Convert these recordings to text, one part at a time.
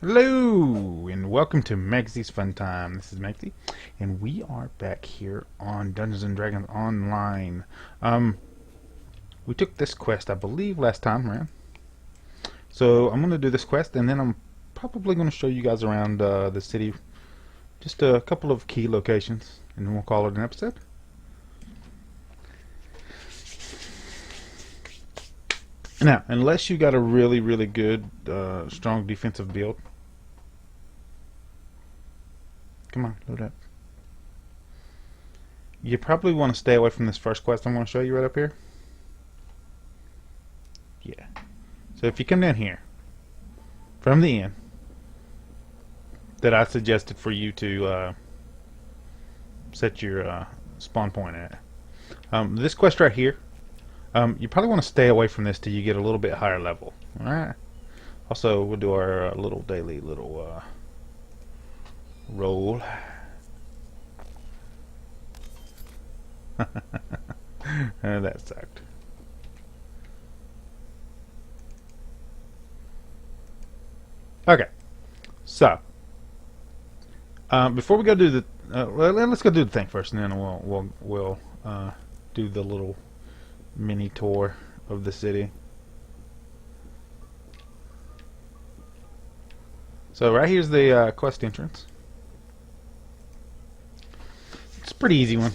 Hello, and welcome to Magzie's Fun Time. This is Magzie, and we are back here on Dungeons and Dragons Online. We took this quest, I believe, last time around. So I'm going to do this quest, and then I'm probably going to show you guys around the city, just a couple of key locations, and then we'll call it an episode. Now, unless you got a really, really good, strong defensive build. Come on, load up. You probably want to stay away from this first quest I'm going to show you right up here. Yeah. So if you come down here, from the inn, that I suggested for you to set your spawn point at. This quest right here, you probably want to stay away from this till you get a little bit higher level. Alright. Also, we'll do our little daily roll. That sucked. Okay, so before we go do the, let's go do the thing first, and then we'll do the little mini tour of the city. So right here's the quest entrance. It's a pretty easy one.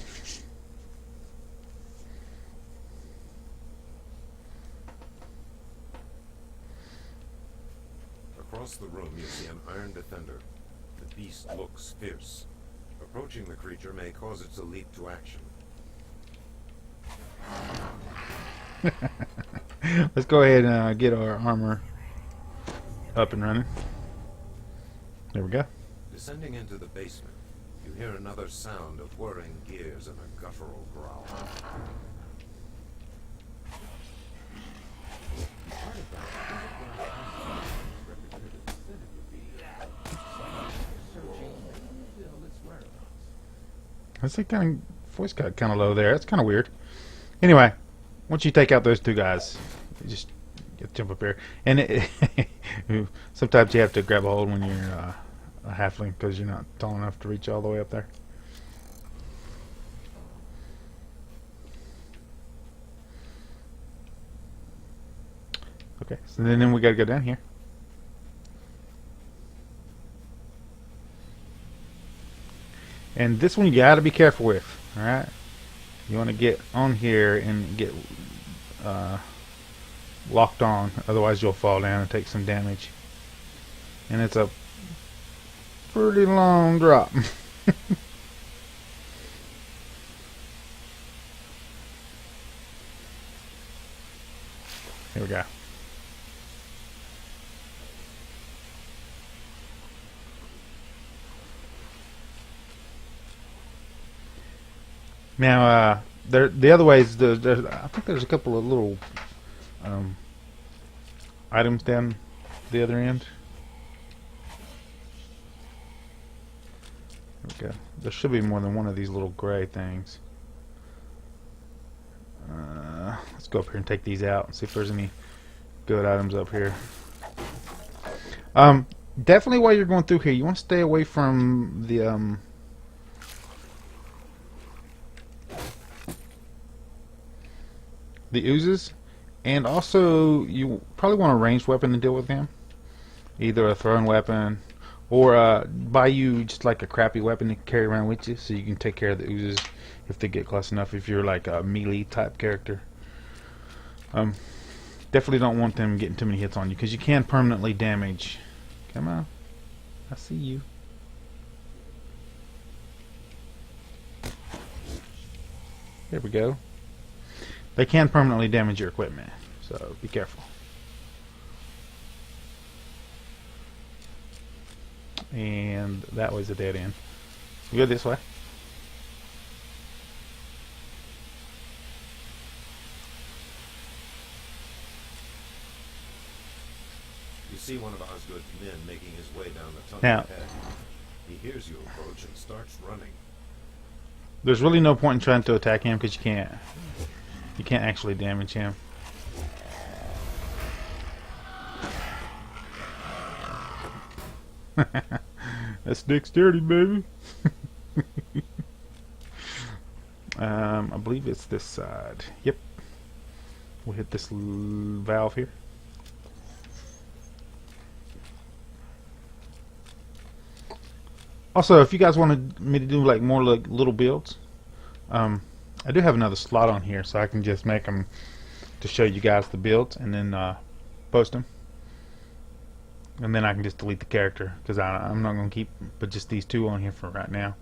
Across the room you see an iron defender. The beast looks fierce. Approaching the creature may cause it to leap to action. Let's go ahead and get our armor up and running. There we go. Descending into the basement, you hear another sound of whirring gears and a guttural growl. I think kind of voice got kind of low there. That's kind of weird. Anyway, once you take out those two guys, you just jump up here, and sometimes you have to grab a hold when you're a halfling because you're not tall enough to reach all the way up there. Okay, so then we got to go down here. And this one you got to be careful with, alright? You want to get on here and get locked on, otherwise you'll fall down and take some damage. And it's a pretty long drop. Here we go. Now, the other ways, I think there's a couple of little items down the other end. There we go. There should be more than one of these little gray things. Let's go up here and take these out and see if there's any good items up here. Definitely while you're going through here, you want to stay away from the oozes, and also you probably want a ranged weapon to deal with him, either a thrown weapon or buy you just like a crappy weapon to carry around with you so you can take care of the oozes if they get close enough, if you're like a melee type character. Definitely don't want them getting too many hits on you because you can permanently damage. Come on, I see you. There we go. They can permanently damage your equipment, so be careful. And that was a dead end. We go this way. You see one of Osgood's men making his way down the tunnel Now, ahead. He hears you approach and starts running. there's really no point in trying to attack him because you can't actually damage him. That's dexterity, baby. I believe it's this side. Yep. We'll hit this valve here. Also, if you guys wanted me to do like more like little builds, I do have another slot on here, so I can just make them to show you guys the builds and then post them. And then I can just delete the character because I'm not going to keep but just these two on here for right now.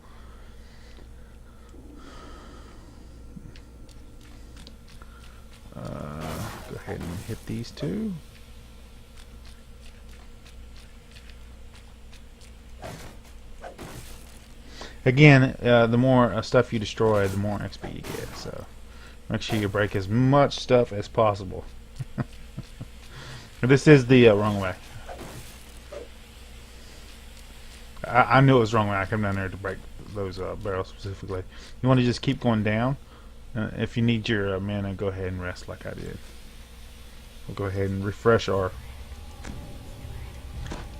Go ahead and hit these two. Again, the more stuff you destroy, the more XP you get. So make sure you break as much stuff as possible. This is the wrong way. I knew it was wrong when I came down there to break those barrels specifically. You want to just keep going down. If you need your mana, go ahead and rest like I did. We'll go ahead and refresh our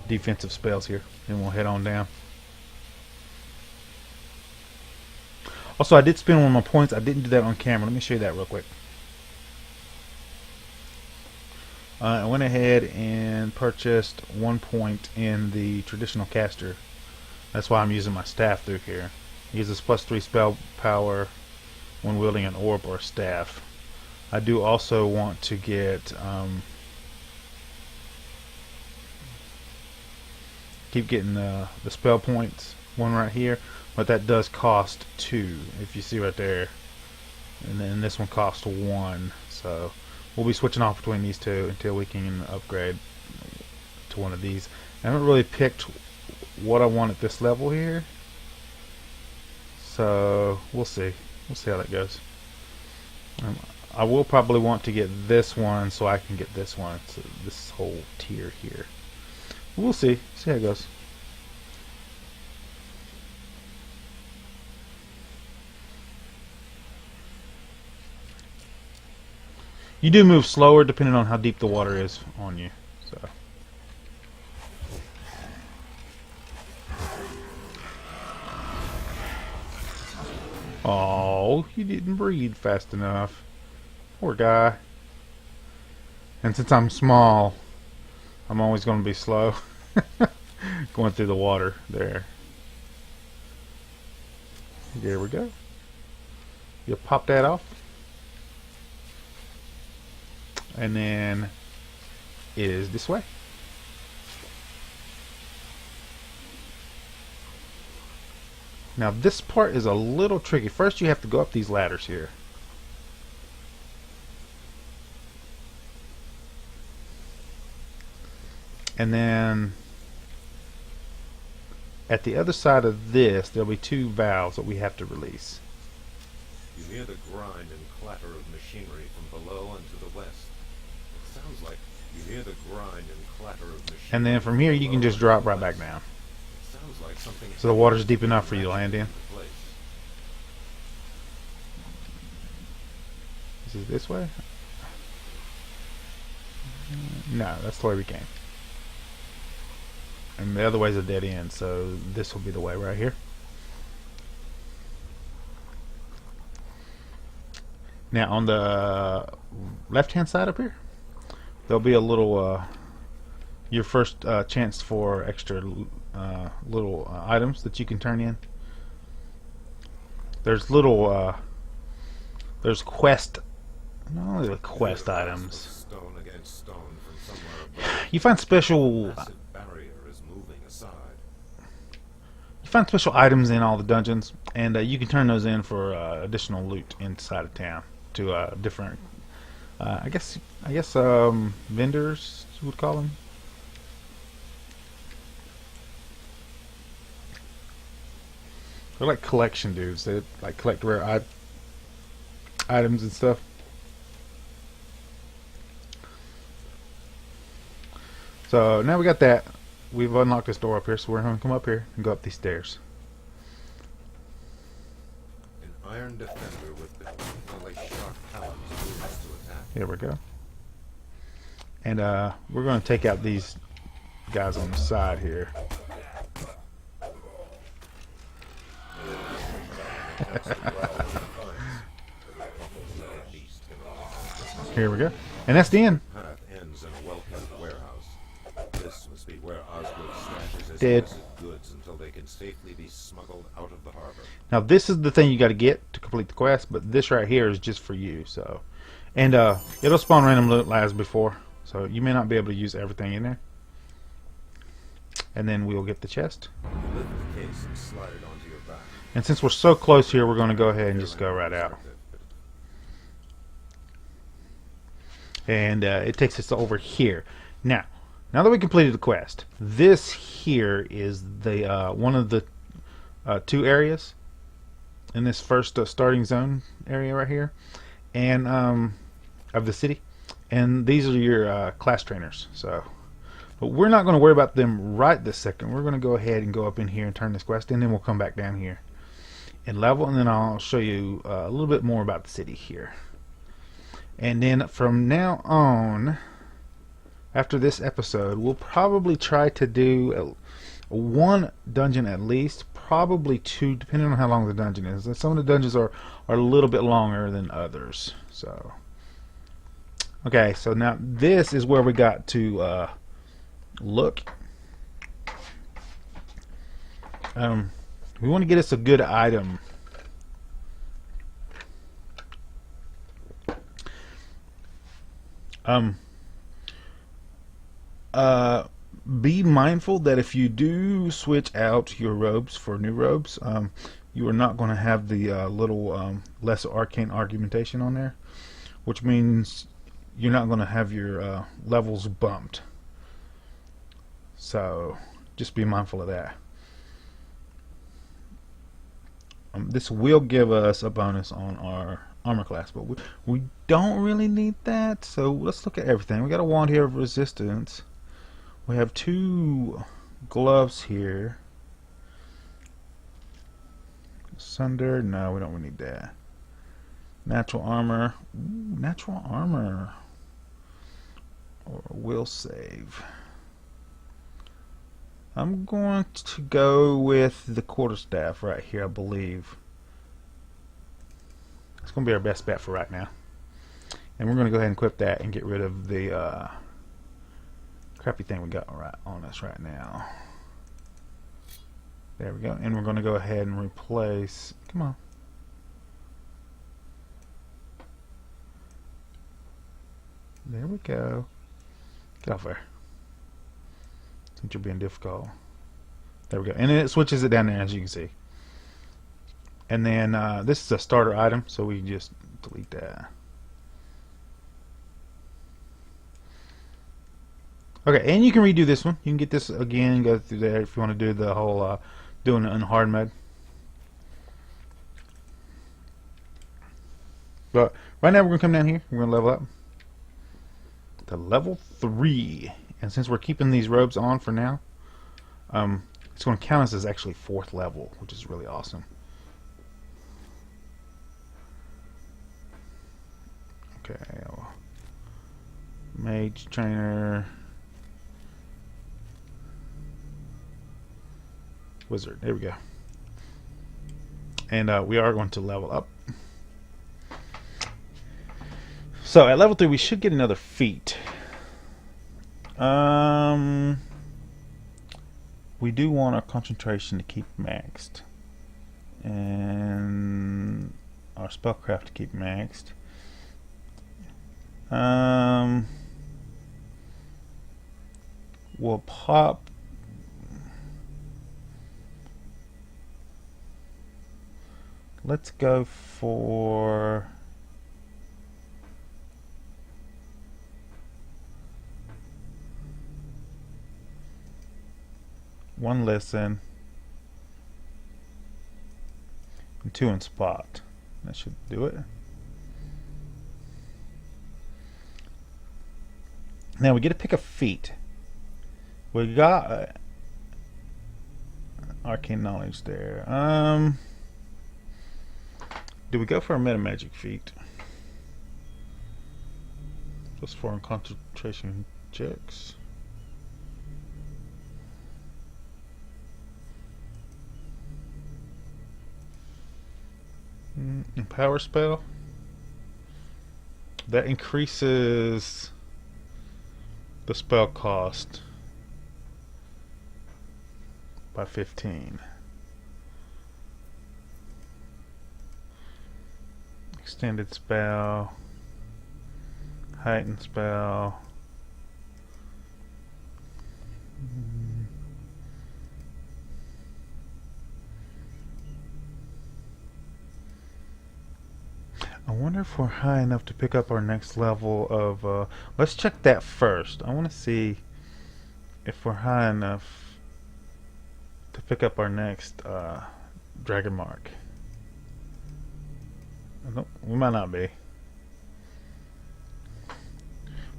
defensive spells here, and we'll head on down. Also, I did spend one of my points. I didn't do that on camera. Let me show you that real quick. I went ahead and purchased 1 point in the traditional caster. That's why I'm using my staff through here. It uses +3 spell power when wielding an orb or staff. I do also want to get keep getting the spell points, one right here, but that does cost 2 if you see right there, and then this one costs 1. So we'll be switching off between these two until we can upgrade to one of these. I haven't really picked what I want at this level here, so we'll see how that goes. I will probably want to get this one so I can get this one, so this whole tier here. We'll see how it goes. You do move slower depending on how deep the water is on you. So. Oh, he didn't breathe fast enough. Poor guy. And since I'm small, I'm always going to be slow. Going through the water there. There we go. You'll pop that off. And then it is this way. Now this part is a little tricky. First you have to go up these ladders here. And then at the other side of this there'll be 2 valves that we have to release. You hear the grind and clatter of machinery from below and to the west. It sounds like you hear the grind and clatter of machinery. And then from here you can just drop right back down. It sounds like something. So the water's deep enough for you to land in. This is this way? No, that's the way we came. And the other way's a dead end, so this will be the way right here. Now on the left hand side up here, there'll be a little your first chance for extra little items that you can turn in. There's little there's quest, not really quest items. Stone against stone from somewhere above. You find special items in all the dungeons, and you can turn those in for additional loot inside of town to different I guess vendors you would call them. They're like collection dudes. They like collect rare items and stuff. So now we got that. We've unlocked this door up here, so we're going to come up here and go up these stairs. An iron defender with only sharp talons moves to attack. Here we go. And we're going to take out these guys on the side here. That's the growl of defiance. Every crumpled beast can only hope. Here we go. And that's the end. The path ends in a well-kept warehouse. This must be where Osgood stashes his Dead. illicit goods until they can safely be smuggled out of the harbor. Now this is the thing you got to get to complete the quest, but this right here is just for you. So, and it'll spawn random loot as before, so you may not be able to use everything in there. And then we'll get the chest. You lift the case and slide it onto your back. And since we're so close here, we're going to go ahead and just go right out. And it takes us over here. Now that we completed the quest, this here is the one of the two areas in this first starting zone area right here, and of the city. And these are your class trainers. So, but we're not going to worry about them right this second. We're going to go ahead and go up in here and turn this quest, and then we'll come back down here and level, and then I'll show you a little bit more about the city here. And then from now on, after this episode, we'll probably try to do one dungeon at least, probably two, depending on how long the dungeon is. Some of the dungeons are a little bit longer than others. So, okay, so now this is where we got to look. We want to get us a good item. Be mindful that if you do switch out your robes for new robes, you are not going to have the little lesser arcane argumentation on there, which means you're not going to have your levels bumped. So just be mindful of that. This will give us a bonus on our armor class, but we don't really need that. So let's look at everything. We got a wand here of resistance. We have two gloves here. Sunder, no, we don't really need that. Natural armor. Ooh, natural armor. Or will save. I'm going to go with the quarterstaff right here, I believe. It's going to be our best bet for right now. And we're going to go ahead and equip that and get rid of the crappy thing we got right on us right now. There we go. And we're going to go ahead and replace... Come on. There we go. Get off there. Since you're being difficult. There we go. And it switches it down there, as you can see. And then this is a starter item, so we can just delete that. Okay, and you can redo this one. You can get this again and go through there if you want to do the whole doing it in hard mode. But right now we're going to come down here. We're going to level up to level 3. And since we're keeping these robes on for now, it's going to count us as actually 4th level, which is really awesome. Okay, mage trainer, wizard. There we go. And we are going to level up. So at level 3, we should get another feat. We do want our concentration to keep maxed, and our spellcraft to keep maxed. We'll pop let's go for one listen and 2 in spot. That should do it. Now we get to pick a feat. We got arcane knowledge there. Do we go for a meta magic feat? Just for concentration checks. Power spell. That increases the spell cost by 15. Extended spell. Heightened spell. I wonder if we're high enough to pick up our next level of, let's check that first. I want to see if we're high enough to pick up our next, Dragon Mark. We might not be.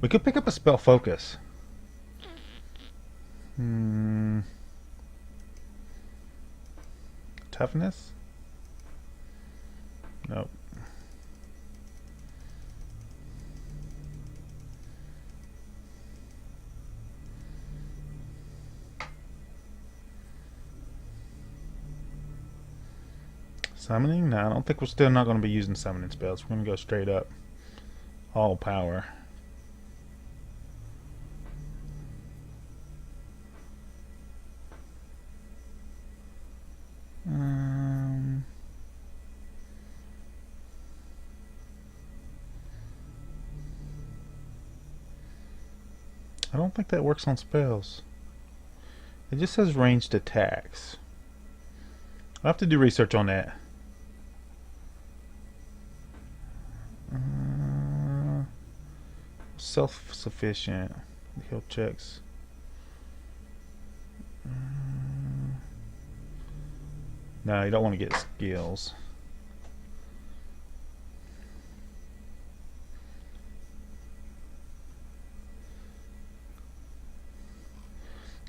We could pick up a spell focus. Toughness? Nope. Summoning? No, I don't think we're still not going to be using summoning spells. We're going to go straight up. All power. I don't think that works on spells. It just says ranged attacks. I'll have to do research on that. Self-sufficient. Heal checks. No, you don't want to get skills.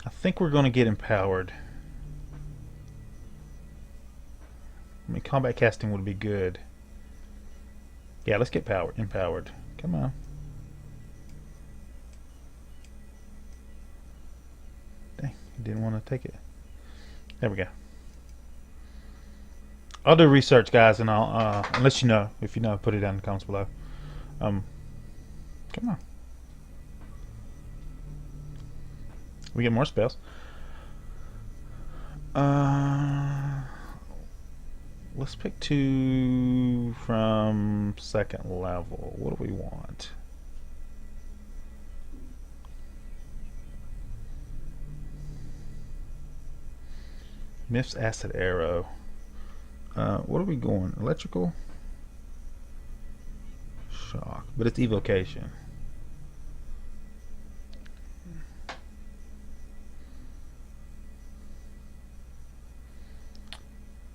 I think we're going to get empowered. I mean, combat casting would be good. Yeah, let's get empowered. Come on. Dang, he didn't want to take it. There we go. I'll do research, guys, and I'll unless you know. If you know, put it down in the comments below. Come on. We get more spells. Let's pick 2 from second level. What do we want? Myth's Acid Arrow. What are we going? Electrical? Shock. But it's evocation.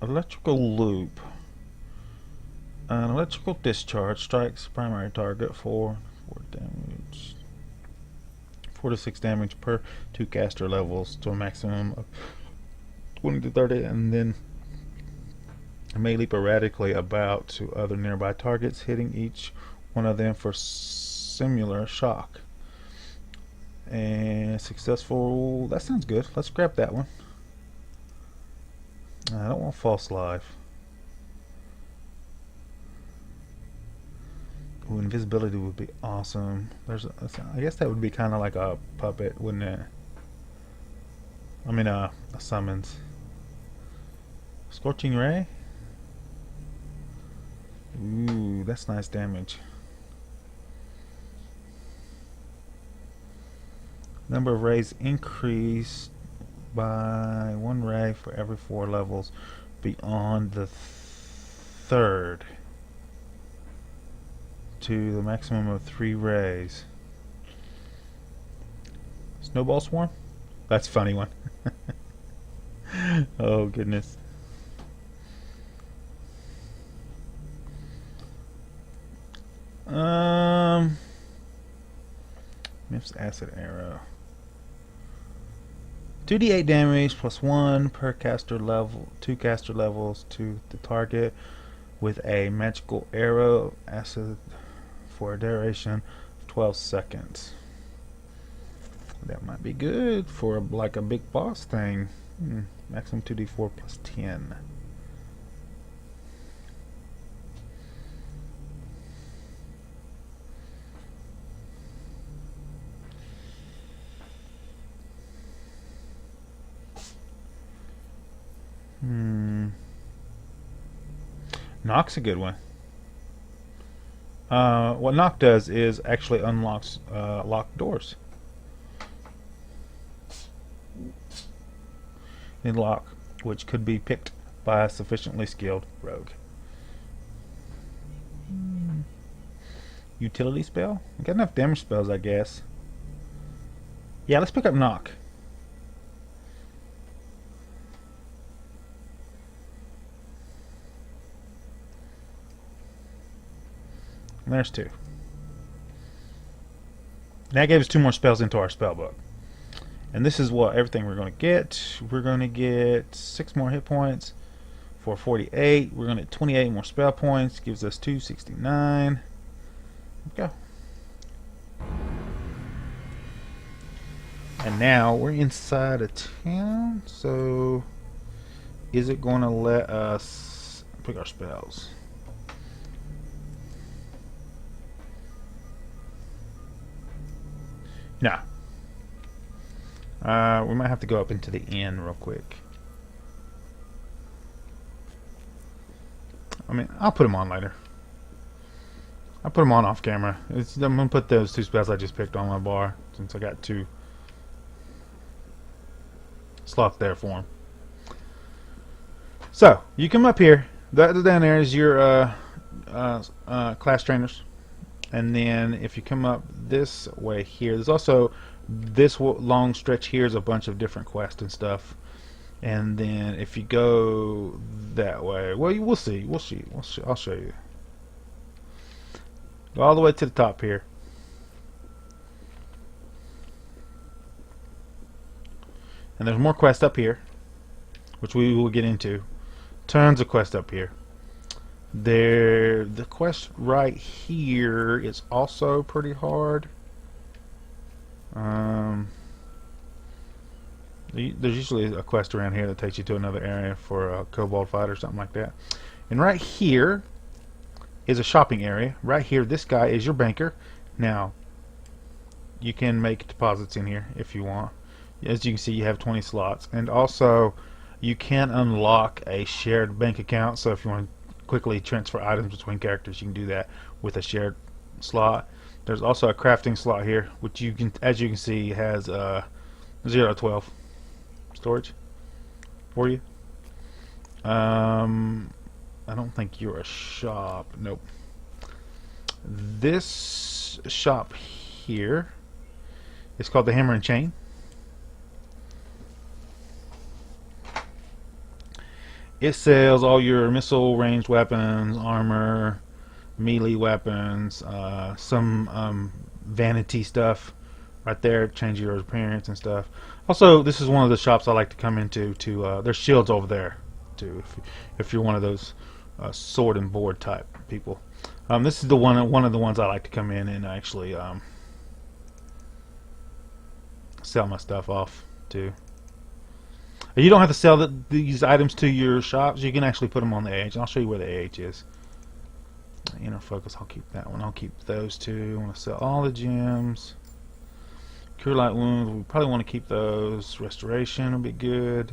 Electrical loop. An electrical discharge strikes primary target for 4 damage. 4 to 6 damage per 2 caster levels to a maximum of 20 to 30, and then it may leap erratically about to other nearby targets, hitting each one of them for similar shock. And successful. That sounds good. Let's grab that one. I don't want false life. Ooh, invisibility would be awesome. I guess that would be kind of like a puppet, wouldn't it? I mean, a summons. Scorching Ray? Ooh, that's nice damage. Number of rays increased by 1 ray for every 4 levels beyond the 3rd to the maximum of 3 rays. Snowball Swarm? That's a funny one. Oh goodness. Myth's Acid Arrow. 2d8 damage plus 1 per caster level, 2 caster levels to the target with a magical arrow of acid for a duration of 12 seconds. That might be good for like a big boss thing. Maximum 2d4 plus 10. Hmm. Knock's a good one. What knock does is actually unlocks locked doors. In lock, which could be picked by a sufficiently skilled rogue. Utility spell? We got enough damage spells, I guess. Yeah, let's pick up knock. And there's two. And that gave us two more spells into our spell book. And this is what everything we're going to get. We're going to get 6 more hit points for 48. We're going to get 28 more spell points. Gives us 269. Go. And now we're inside a town. So is it going to let us pick our spells? No. We might have to go up into the inn real quick. I mean, I'll put them on later. I'll put them on off camera. I'm going to put those 2 spells I just picked on my bar, since I got 2 slots there for them. So, you come up here. That down there is your class trainers. And then if you come up this way here, there's also this long stretch here is a bunch of different quests and stuff. And then if you go that way, well, we'll see. I'll show you. Go all the way to the top here. And there's more quests up here, which we will get into. Tons of quests up here. The quest right here is also pretty hard. There's usually a quest around here that takes you to another area for a kobold fight or something like that. And right here is a shopping area. Right here, this guy is your banker. Now, you can make deposits in here if you want. As you can see, you have 20 slots. And also, you can unlock a shared bank account. So if you want to quickly transfer items between characters, you can do that with a shared slot. There's also a crafting slot here, which you can, as you can see, has 0 to 12 storage for you. I don't think you're a shop. Nope. This shop here is called the Hammer and Chain. It sells all your missile ranged weapons, armor, melee weapons, some vanity stuff right there, change your appearance and stuff. Also, this is one of the shops I like to come into. There's shields over there too, if you're one of those sword and board type people. This is one of the ones I like to come in and actually sell my stuff off to. You don't have to sell these items to your shops. You can actually put them on the AH. I'll show you where the AH is. Inner focus, I'll keep that one. I'll keep those two. I want to sell all the gems. Cure light wounds, we probably want to keep those. Restoration will be good.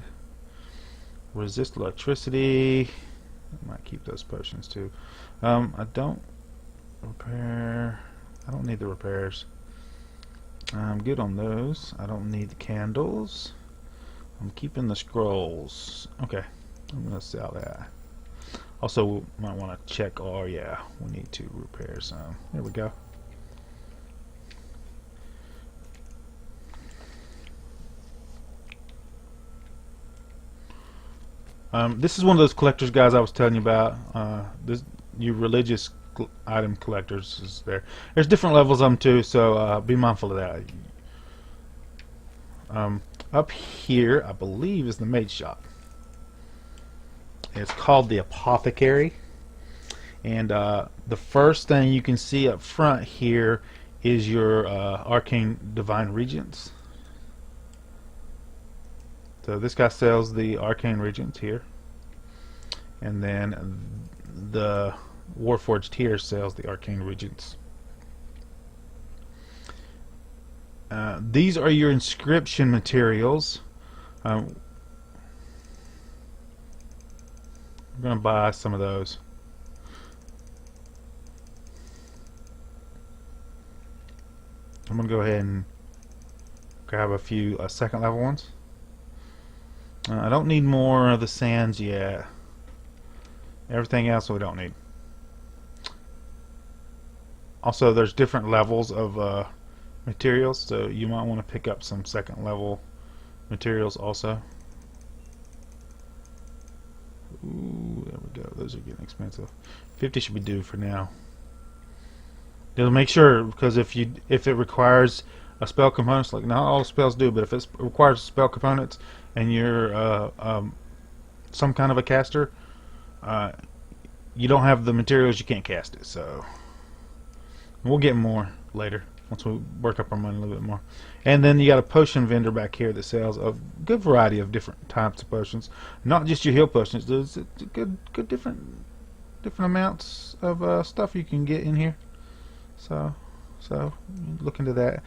Resist electricity. I might keep those potions too. I don't repair. I don't need the repairs. I'm good on those. I don't need the candles. I'm keeping the scrolls. Okay, I'm gonna sell that. Also, we might want to check. Oh yeah, we need to repair some. There we go. This is one of those collectors guys I was telling you about. Your religious item collectors is there. There's different levels of them too, so be mindful of that. Up here, I believe, is the mage shop. It's called the Apothecary, and the first thing you can see up front here is your arcane divine regents. So this guy sells the arcane regents here, and then the Warforged here sells the arcane regents. These are your inscription materials. We're gonna buy some of those. I'm gonna go ahead and grab a few second level ones. I don't need more of the sands yet. Everything else we don't need. Also, there's different levels of materials, so you might want to pick up some second level materials also. Ooh, there we go. Those are getting expensive. 50 should be due for now. Just make sure, because if it requires a spell components, like not all spells do, but if it requires spell components and you're some kind of a caster, you don't have the materials, you can't cast it. So we'll get more later once we work up our money a little bit more. And then you got a potion vendor back here that sells a good variety of different types of potions, not just your heal potions. There's good different amounts of stuff you can get in here. So look into that.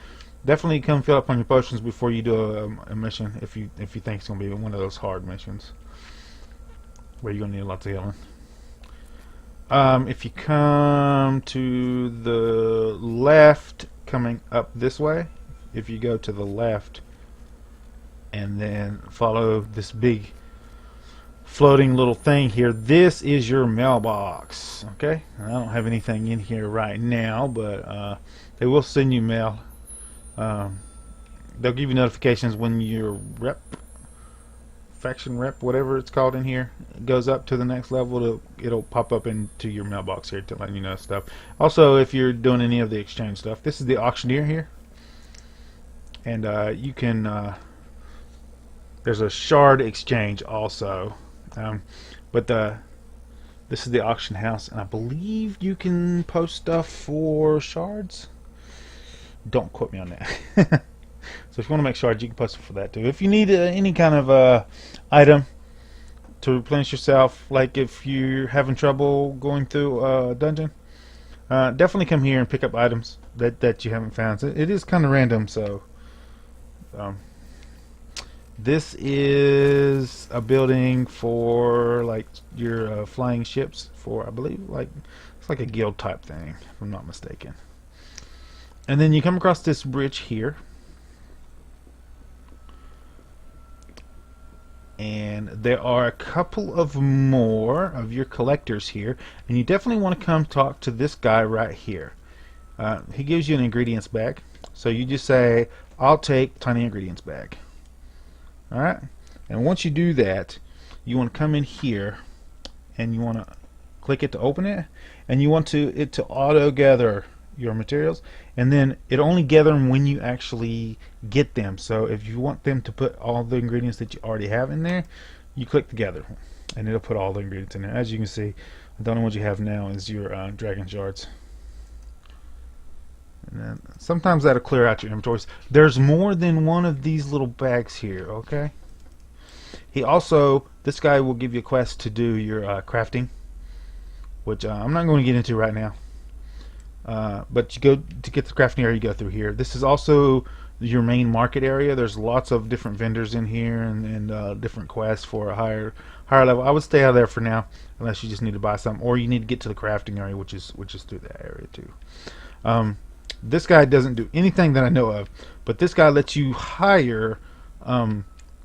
Definitely come fill up on your potions before you do a mission if you think it's gonna be one of those hard missions where you're gonna need lots of healing. If you come to the left, coming up this way, if you go to the left and then follow this big floating little thing here, this is your mailbox. Okay, I don't have anything in here right now, but they will send you mail. They'll give you notifications when your faction rep, whatever it's called in here, goes up to the next level. It'll pop up into your mailbox here to let you know stuff. Also, if you're doing any of the exchange stuff, this is the auctioneer here, and you can there's a shard exchange also, but this is the auction house, and I believe you can post stuff for shards. Don't quote me on that. So if you want to make shards, you can post it for that too. If you need any kind of item to replenish yourself, like if you're having trouble going through a dungeon, definitely come here and pick up items that you haven't found. So it is kind of random, so this is a building for like your flying ships for, I believe, like it's like a guild type thing, if I'm not mistaken. And then you come across this bridge here, and there are a couple of more of your collectors here, and you definitely want to come talk to this guy right here. He gives you an ingredients bag, so you just say, I'll take tiny ingredients bag. Alright, and once you do that, you want to come in here and you want to click it to open it, and you want it to auto gather your materials, and then it only gather them when you actually get them. So if you want them to put all the ingredients that you already have in there, you click together and it'll put all the ingredients in there. As you can see, the only ones you have now is your dragon shards. And then sometimes that'll clear out your inventories. There's more than one of these little bags here, okay? This guy will give you a quest to do your crafting, which I'm not going to get into right now. But you go to get the crafting area, you go through here. This is also your main market area. There's lots of different vendors in here and different quests for a higher level. I would stay out of there for now, unless you just need to buy something, or you need to get to the crafting area, which is through that area too. This guy doesn't do anything that I know of, but this guy lets you hire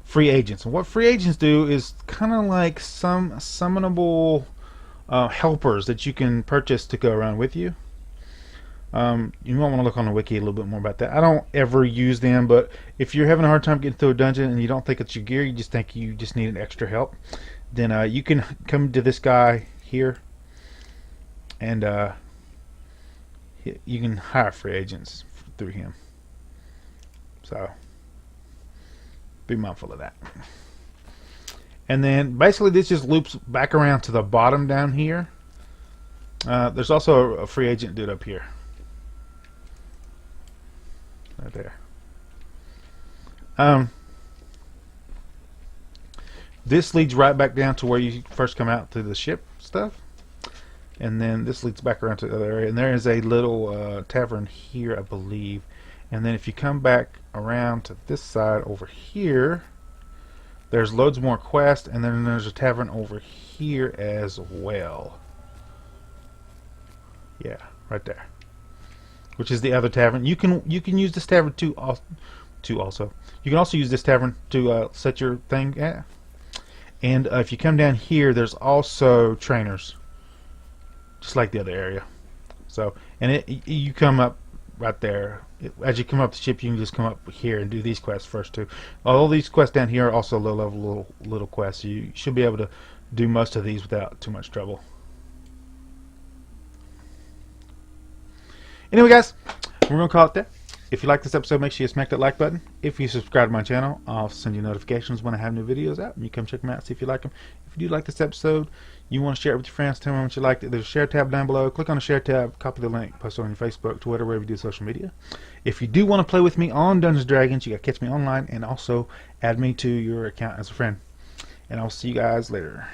free agents. And what free agents do is kind of like some summonable helpers that you can purchase to go around with you. You might want to look on the wiki a little bit more about that. I don't ever use them, but if you're having a hard time getting through a dungeon and you don't think it's your gear, you just think you just need an extra help, then you can come to this guy here, and you can hire free agents through him. So be mindful of that. And then basically this just loops back around to the bottom down here. There's also a free agent dude up here. Right there. This leads right back down to where you first come out to the ship stuff, and then this leads back around to the other area, and there is a little tavern here, I believe. And then if you come back around to this side over here, There's loads more quests, and then there's a tavern over here as well. Yeah, right there. Which is the other tavern. You can use this tavern also. You can also use this tavern to set your thing at. And if you come down here, there's also trainers, just like the other area. So, and you come up right there. As you come up the ship, you can just come up here and do these quests first too. All these quests down here are also low level little quests. So you should be able to do most of these without too much trouble. Anyway, guys, we're gonna call it there. If you like this episode, make sure you smack that like button. If you subscribe to my channel, I'll send you notifications when I have new videos out, and you come check them out, see if you like them. If you do like this episode, you want to share it with your friends, tell them how much you liked it. There's a share tab down below. Click on the share tab, copy the link, post it on your Facebook, Twitter, wherever you do social media. If you do want to play with me on Dungeons & Dragons, you got to catch me online, and also add me to your account as a friend. And I'll see you guys later.